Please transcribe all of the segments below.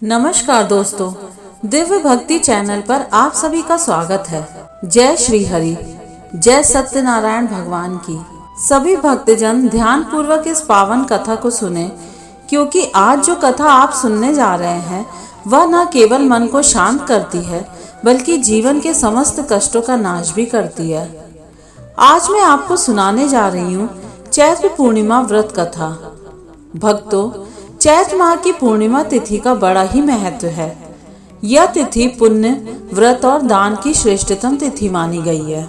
नमस्कार दोस्तों, दिव्य भक्ति चैनल पर आप सभी का स्वागत है। जय श्री हरि, जय सत्यनारायण भगवान की। सभी भक्तजन ध्यान पूर्वक इस पावन कथा को सुने, क्योंकि आज जो कथा आप सुनने जा रहे हैं वह न केवल मन को शांत करती है बल्कि जीवन के समस्त कष्टों का नाश भी करती है। आज मैं आपको सुनाने जा रही हूँ चैत्र पूर्णिमा व्रत कथा। भक्तों, चैत्र माह की पूर्णिमा तिथि का बड़ा ही महत्व है। यह तिथि पुण्य, व्रत और दान की श्रेष्ठतम तिथि मानी गई है।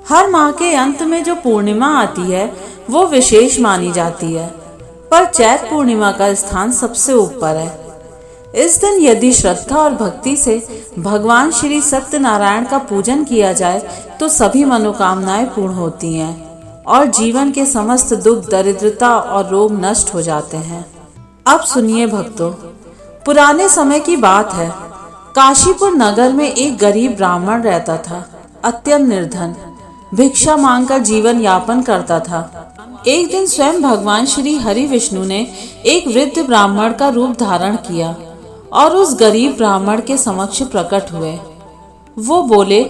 हर माह के अंत में जो पूर्णिमा आती है वो विशेष मानी जाती है, पर चैत्र पूर्णिमा का स्थान सबसे ऊपर है। इस दिन यदि श्रद्धा और भक्ति से भगवान श्री सत्यनारायण का पूजन किया जाए तो सभी मनोकामनाएं पूर्ण होती हैं और जीवन के समस्त दुख, दरिद्रता और रोग नष्ट हो जाते हैं। अब सुनिए भक्तों, पुराने समय की बात है। काशीपुर नगर में एक गरीब ब्राह्मण रहता था। अत्यंत निर्धन, भिक्षा मांगकर जीवन यापन करता था। एक दिन स्वयं भगवान श्री हरि विष्णु ने एक वृद्ध ब्राह्मण का रूप धारण किया और उस गरीब ब्राह्मण के समक्ष प्रकट हुए। वो बोले,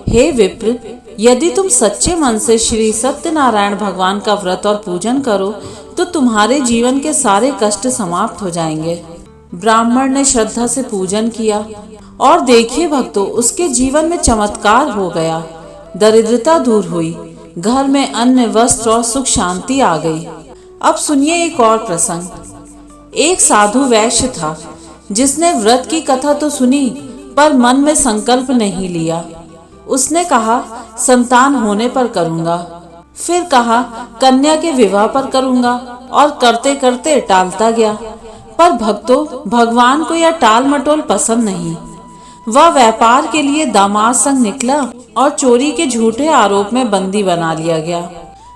हे विप्र, यदि तुम सच्चे मन से श्री सत्यनारायण भगवान का व्रत और पूजन करो तो तुम्हारे जीवन के सारे कष्ट समाप्त हो जाएंगे। ब्राह्मण ने श्रद्धा से पूजन किया और देखिए भक्तों, उसके जीवन में चमत्कार हो गया। दरिद्रता दूर हुई, घर में अन्न, वस्त्र और सुख शांति आ गई। अब सुनिए एक और प्रसंग। एक साधु वैश्य था जिसने व्रत की कथा तो सुनी पर मन में संकल्प नहीं लिया। उसने कहा, संतान होने पर करूंगा, फिर कहा कन्या के विवाह पर करूंगा और करते करते टालता गया। पर भक्तों, भगवान को यह टाल मटोल पसंद नहीं। वह व्यापार के लिए दामाद संग निकला और चोरी के झूठे आरोप में बंदी बना लिया गया।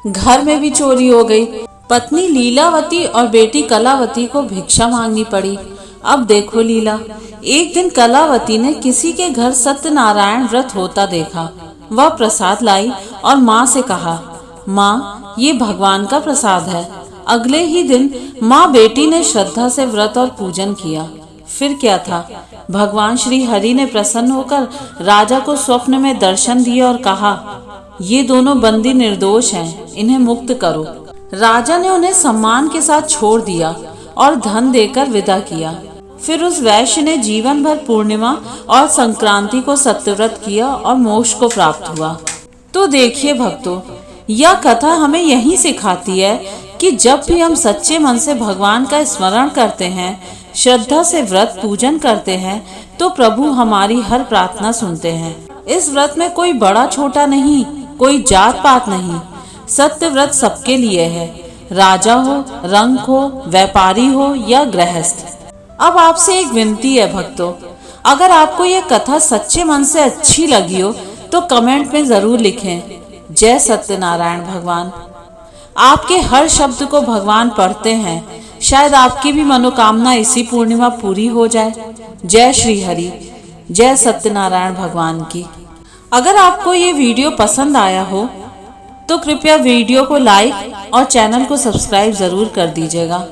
घर में भी चोरी हो गई। पत्नी लीलावती और बेटी कलावती को भिक्षा मांगनी पड़ी। अब देखो लीला, एक दिन कलावती ने किसी के घर सत्यनारायण व्रत होता देखा। वह प्रसाद लाई और माँ से कहा, माँ, ये भगवान का प्रसाद है। अगले ही दिन माँ बेटी ने श्रद्धा से व्रत और पूजन किया। फिर क्या था, भगवान श्री हरि ने प्रसन्न होकर राजा को स्वप्न में दर्शन दिए और कहा, ये दोनों बंदी निर्दोष हैं, इन्हें मुक्त करो। राजा ने उन्हें सम्मान के साथ छोड़ दिया और धन देकर विदा किया। फिर उस वैश्य ने जीवन भर पूर्णिमा और संक्रांति को सत्यव्रत किया और मोक्ष को प्राप्त हुआ। तो देखिए भक्तों, यह कथा हमें यही सिखाती है कि जब भी हम सच्चे मन से भगवान का स्मरण करते हैं, श्रद्धा से व्रत पूजन करते हैं, तो प्रभु हमारी हर प्रार्थना सुनते हैं। इस व्रत में कोई बड़ा छोटा नहीं, कोई जात पात नहीं। सत्य व्रत सबके लिए है, राजा हो, रंक हो, व्यापारी हो या गृहस्थ। अब आपसे एक विनती है भक्तों, अगर आपको ये कथा सच्चे मन से अच्छी लगी हो तो कमेंट में जरूर लिखें, जय सत्यनारायण भगवान। आपके हर शब्द को भगवान पढ़ते हैं, शायद आपकी भी मनोकामना इसी पूर्णिमा पूरी हो जाए। जय श्री हरि, जय सत्यनारायण भगवान की। अगर आपको ये वीडियो पसंद आया हो तो कृपया वीडियो को लाइक और चैनल को सब्सक्राइब जरूर कर दीजिएगा।